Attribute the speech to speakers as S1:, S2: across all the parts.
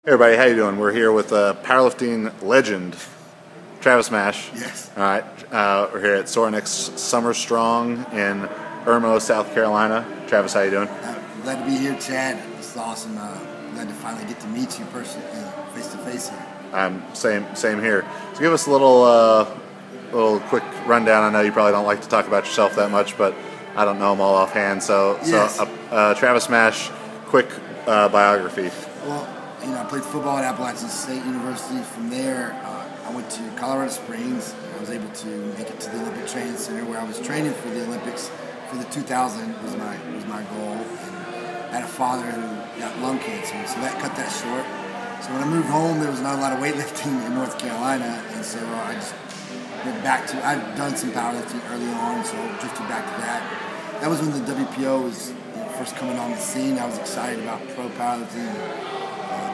S1: Hey everybody, how you doing? We're here with powerlifting legend, Travis Mash.
S2: Yes.
S1: All right, we're here at Sorenix Summer Strong in Irmo, South Carolina. Travis, how you doing?
S2: I'm glad to be here, Chad. It's awesome. Glad to finally get to meet you personally, face to face here.
S1: Same here. So give us a little quick rundown. I know you probably don't like to talk about yourself that much, but I don't know them all offhand. So Travis Mash, quick biography.
S2: Well, I played football at Appalachian State University. From there, I went to Colorado Springs. I was able to make it to the Olympic Training Center, where I was training for the Olympics for the 2000 was my goal. And I had a father who got lung cancer, so that cut that short. So when I moved home, there was not a lot of weightlifting in North Carolina, and so I just went back to. I'd done some powerlifting early on, so I drifted back to that. That was when the WPO was first coming on the scene. I was excited about pro powerlifting.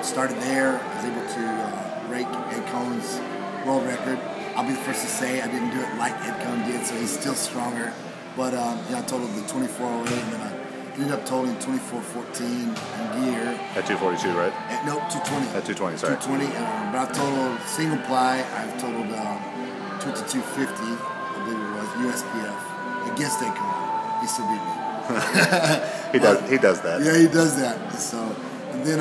S2: Started there. I was able to break Ed Cohn's world record. I'll be the first to say I didn't do it like Ed Cohn did, so he's still stronger. But I totaled the 2408, and then I ended up totaling 2414 in gear.
S1: At 242, right?
S2: No, 220.
S1: At 220, sorry.
S2: 220. But I totaled single ply. I've totaled 2250, I believe it was, USPF against Ed Cohn. He still beat me.
S1: He does that.
S2: Yeah, he does that. So, and then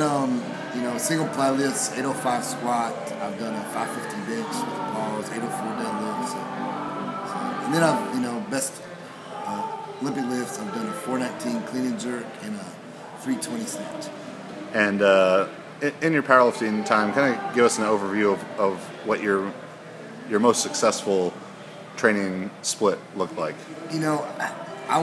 S2: single ply lifts, 805 squat. I've done a 550 bench with bars, 804 deadlift. And then I've best Olympic lifts. I've done a 419 clean and jerk and a 320 snatch.
S1: And in your powerlifting time, kind of give us an overview of what your most successful training split looked like.
S2: I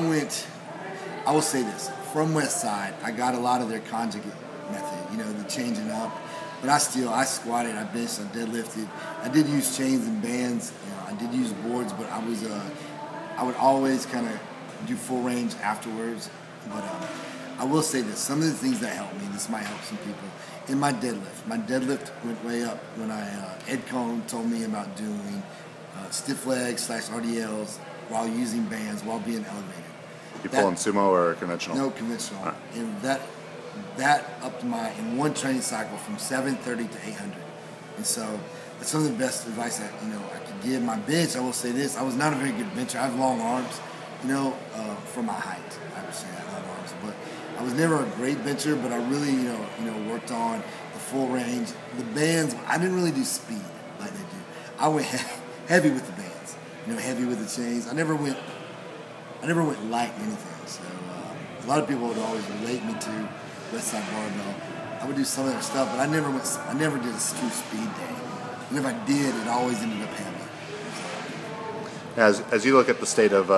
S2: will say this, from West Side, I got a lot of their conjugate method, the changing up. But I squatted, I benched, I deadlifted. I did use chains and bands. I did use boards, but I would always kind of do full range afterwards. But I will say this, some of the things that helped me, this might help some people, in my deadlift went way up when Ed Cohn told me about doing stiff legs / RDLs while using bands, while being elevated.
S1: You pulling sumo or conventional?
S2: No, conventional.
S1: Right.
S2: And that upped in one training cycle from 730 to 800. And so that's some of the best advice that I could give. My bench, I will say this, I was not a very good bencher. I have long arms, for my height. I would say I have long arms. But I was never a great bencher, but I really, worked on the full range. The bands, I didn't really do speed like they do. I went heavy with the bands, heavy with the chains. I never went light anything. So a lot of people would always relate me to West Side Barbell. I would do some of their stuff, but I never did a true speed day. And if I did, it always ended up heavy.
S1: As you look at the state of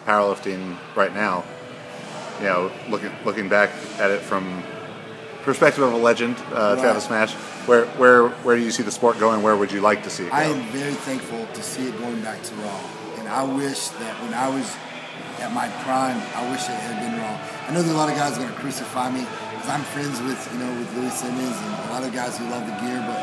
S1: powerlifting right now, looking back at it from perspective of a legend, Travis Mash, where do you see the sport going? Where would you like to see it go?
S2: I am very thankful to see it going back to Raw. And I wish that when I was at my prime, I wish it had been Raw. I know there's a lot of guys that are going to crucify me because I'm friends with Louis Simmons and a lot of guys who love the gear. But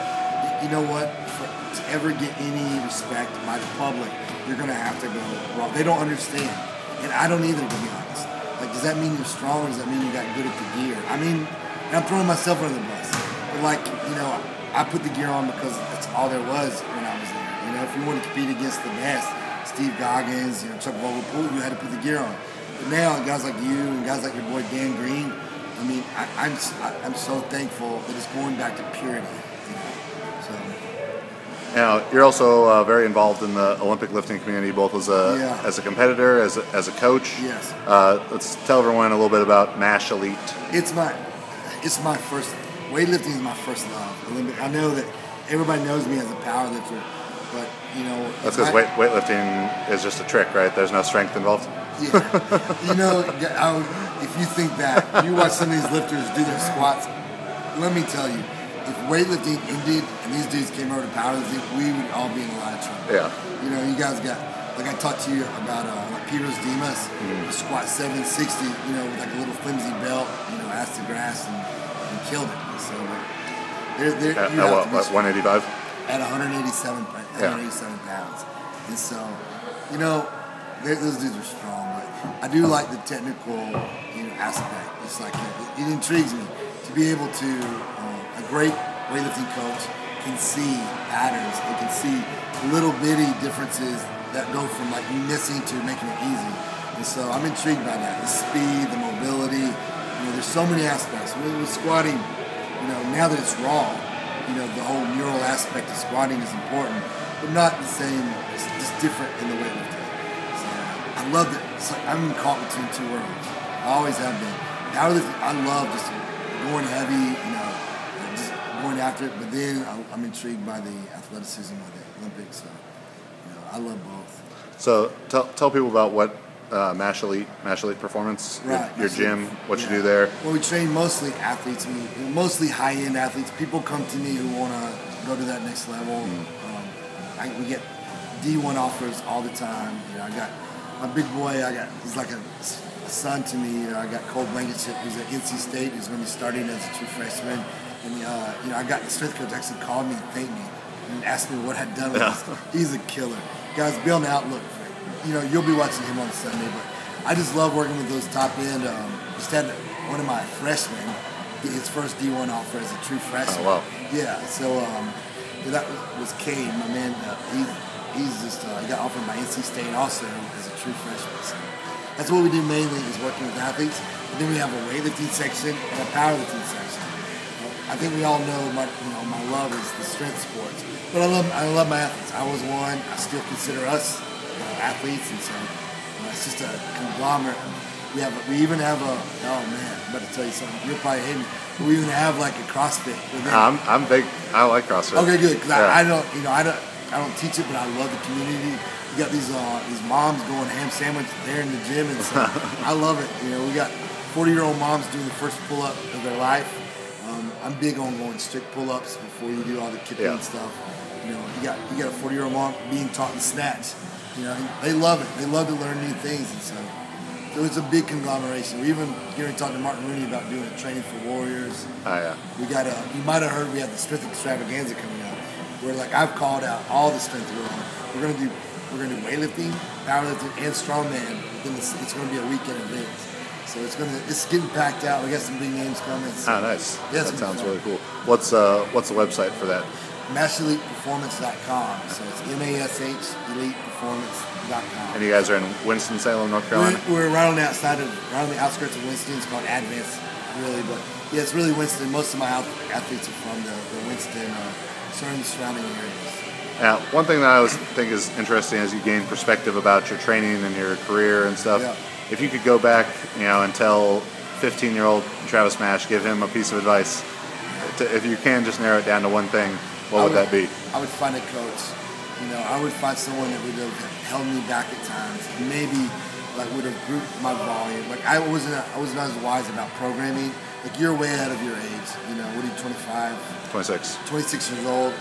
S2: you know what? To ever get any respect by the public, you're going to have to go Raw. They don't understand, and I don't either, to be honest. Like, does that mean you're strong, or does that mean you got good at the gear? I mean, and I'm throwing myself under the bus. But I put the gear on because that's all there was when I was there. If you want to compete against the best, Steve Goggins, Chuck Vogelpool, you had to put the gear on. But now, guys like you and guys like your boy Dan Green, I'm so thankful that it's going back to purity. So.
S1: Now, you're also very involved in the Olympic lifting community, both as a competitor, as a coach.
S2: Yes.
S1: Let's tell everyone a little bit about MASH Elite.
S2: It's my first. Weightlifting is my first love. Olympic. I know that everybody knows me as a powerlifter, but
S1: that's because weightlifting is just a trick, right? There's no strength involved.
S2: Yeah. If you think that, you watch some of these lifters do their squats. Let me tell you, if weightlifting ended and these dudes came over to powerlifting, we would all be in a lot of trouble.
S1: Yeah.
S2: You guys got, like I talked to you about Peters Dimas, squat 760, with like a little flimsy belt, ass to grass and killed it. So
S1: at what, 185?
S2: At 187 pounds. And so, those dudes are strong, but I do like the technical, aspect. It's like, it intrigues me to be able to, a great weightlifting coach can see patterns. They can see little bitty differences that go from like missing to making it easy. And so I'm intrigued by that. The speed, the mobility. There's so many aspects. With squatting, now that it's raw, the whole neural aspect of squatting is important, but not the same. It's just different in the weightlifting. So I love it. It's like I'm caught between two worlds. I always have been. Powerlifting, I love just going heavy, just going after it. But then I'm intrigued by the athleticism of the Olympics. So I love both.
S1: So tell people about what Mash Elite Performance,
S2: right.
S1: your gym, what you do there.
S2: Well, we train mostly athletes, mostly high-end athletes. People come to me who want to go to that next level. We get D1 offers all the time. I got my big boy. He's like a son to me. I got Cole Blankenship, who's at NC State, who's going to be starting as a true freshman. And I got the strength coach actually called me and thanked me and asked me what I'd done with this. He's a killer. Guys, be on the outlook for it. You'll be watching him on Sunday, but I just love working with those top end. Just had one of my freshmen get his first D1 offer as a true freshman.
S1: Oh, wow.
S2: Yeah, so that was Cade, my man. He's just he got offered by NC State also as a true freshman. So that's what we do mainly is working with athletes. And then we have a weightlifting section and a powerlifting section. I think we all know my love is the strength sports, but I love my athletes. I was one. I still consider us athletes, and so it's just a conglomerate. We even have I'm about to tell you something. You'll probably hate me. We even have like a CrossFit.
S1: I'm big. I like CrossFit.
S2: Okay, good. Because I don't teach it, but I love the community. You got these moms going ham sandwich there in the gym, and so I love it. We got 40-year-old moms doing the first pull-up of their life. I'm big on going strict pull-ups before you do all the kipping stuff. You got a 40-year-old mom being taught to snatch. They love it. They love to learn new things, and so it's a big conglomeration. We even going to talk to Martin Rooney about doing a training for warriors.
S1: Oh yeah.
S2: We got you might have heard we have the strength extravaganza coming up. Where I've called out all the strength we're gonna do weightlifting, powerlifting, and strongman. It's going to be a weekend event. So it's getting packed out. We got some big names coming. So
S1: nice.
S2: Yeah,
S1: that sounds really cool. What's the website for that?
S2: MashElitePerformance.com. So it's MASH ElitePerformance.com.
S1: And you guys are in Winston-Salem, North Carolina?
S2: We're right on the outskirts of Winston. It's called Advance, really. But yeah, it's really Winston. Most of my athletes are from the Winston, surrounding areas.
S1: Yeah, one thing that I always think is interesting as you gain perspective about your training and your career and stuff.
S2: Yeah.
S1: If you could go back, and tell 15-year-old Travis Mash, give him a piece of advice. If you can just narrow it down to one thing, what would that be?
S2: I would find a coach. I would find someone that would have held me back at times, and maybe would have grouped my volume. I wasn't as wise about programming. You're way ahead of your age. What are you, 25?
S1: 26.
S2: 26 years old.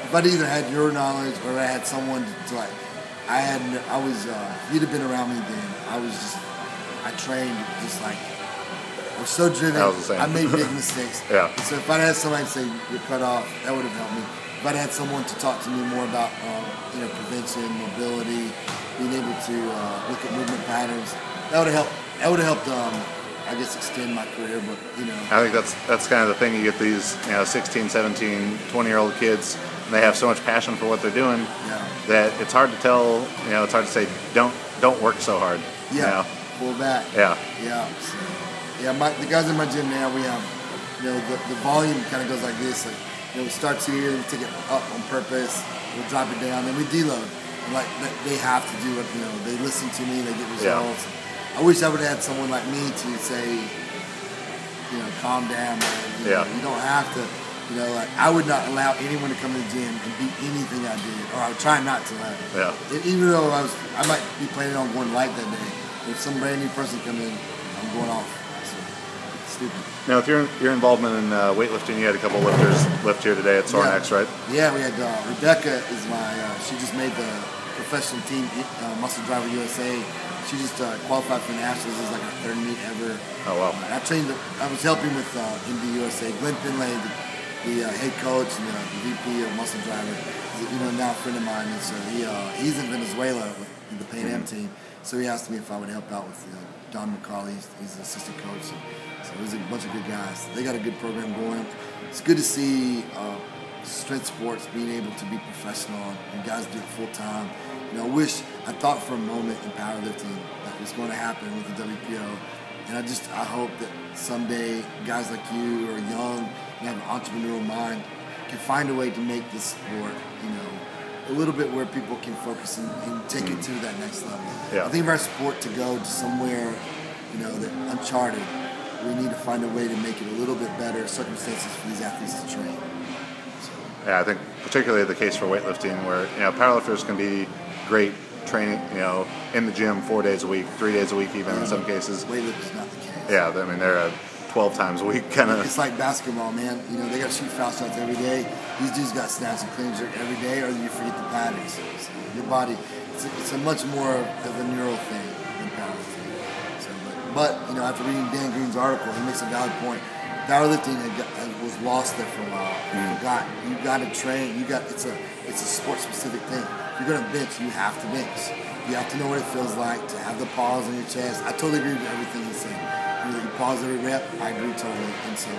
S2: If I'd either had your knowledge or I had someone to if you'd have been around me then, I trained just I was so driven.
S1: I was the same.
S2: I made big mistakes.
S1: Yeah.
S2: So if I'd had somebody say you're cut off, that would have helped me. If I'd had someone to talk to me more about prevention, mobility, being able to look at movement patterns, that would have helped. That would have helped. Extend my career, but
S1: I think that's kind of the thing. You get these 16, 17, 20-year-old kids, and they have so much passion for what they're doing that it's hard to tell. It's hard to say don't work so hard.
S2: Yeah, pull back.
S1: Yeah.
S2: So, the guys in my gym now, we have the volume kind of goes like this. It starts here, we take it up on purpose, we drop it down, then we deload. And they have to do it. They listen to me, they get results.
S1: Yeah.
S2: I wish I would have had someone like me to say, calm down, man. You don't have to, I would not allow anyone to come to the gym and do anything I did, or I would try not to allow it.
S1: Yeah.
S2: Even though I might be planning on going light that day. If some brand new person comes in, I'm going off. It's stupid.
S1: Now, with your involvement in weightlifting, you had a couple lifters lift here today at Sornex, right?
S2: Yeah, we had Rebecca is she just made the professional team, Muscle Driver USA. She just qualified for nationals. This is her third meet ever.
S1: Oh wow!
S2: I was helping with MD USA. Glenn Finlay, the head coach and the VP of Muscle Driver, is now a friend of mine. And so he's in Venezuela with the Pan Am team. So he asked me if I would help out with Don McCauley. He's the assistant coach. So it was a bunch of good guys. They got a good program going. It's good to see strength sports being able to be professional and guys do it full time. I thought for a moment in powerlifting that was going to happen with the WPO, and I hope that someday guys like you who are young and have an entrepreneurial mind can find a way to make this sport, a little bit where people can focus and take it to that next level.
S1: Yeah.
S2: I think for our sport to go to somewhere, that uncharted, we need to find a way to make it a little bit better circumstances for these athletes to train.
S1: Yeah, I think particularly the case for weightlifting, where powerlifters can be great training, in the gym 4 days a week, 3 days a week, even in some cases.
S2: Weightlifting is not the case.
S1: Yeah, I mean they're 12 times a week kind of.
S2: It's like basketball, man. They got to shoot foul shots every day. These dudes got snatch and clean jerk every day, or you forget the patterns. So your body, it's a much more of a neural thing than powerlifting. But after reading Dan Green's article, he makes a valid point. Powerlifting was lost there for a while. You forgot. You got to train. It's a sport specific thing. If you're gonna bench, you have to bench. You have to know what it feels like to have the pause on your chest. I totally agree with everything he's saying. You pause every rep. I agree totally. And so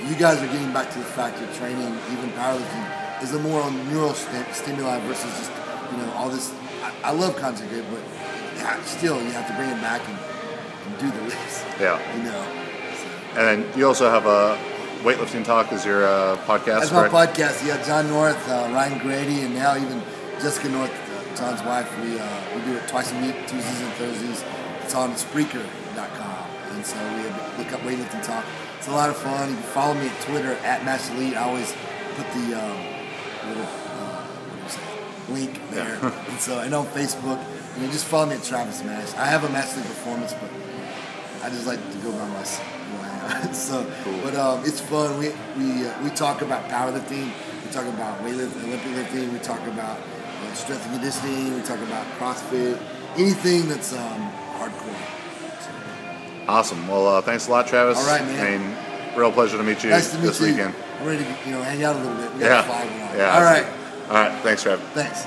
S2: you guys are getting back to the fact that training, even powerlifting, is a more neural stimuli versus just all this. I love content, but still you have to bring it back and do the lifts.
S1: Yeah. And then you also have a Weightlifting Talk as your podcast.
S2: That's my podcast. Yeah, John North, Ryan Grady, and now even Jessica North, John's wife. We do it twice a week, Tuesdays and Thursdays. It's on Spreaker.com, and so we look up Weightlifting Talk. It's a lot of fun. You can follow me at Twitter at @MashElite. I always put the little link there, and on Facebook. Just follow me at Travis Mash. I have a Mash League Performance, but I just like to go by myself. So, cool. But it's fun. We talk about powerlifting. We talk about weightlifting, Olympic lifting. We talk about strength and conditioning. We talk about CrossFit. Anything that's hardcore.
S1: Awesome. Well, thanks a lot, Travis.
S2: All right, man.
S1: I mean, real pleasure to meet you
S2: nice to meet
S1: this
S2: you.
S1: weekend.
S2: I'm ready to hang out a little bit. We got a fly going on.
S1: Yeah.
S2: All right.
S1: All right. Thanks, Travis.
S2: Thanks.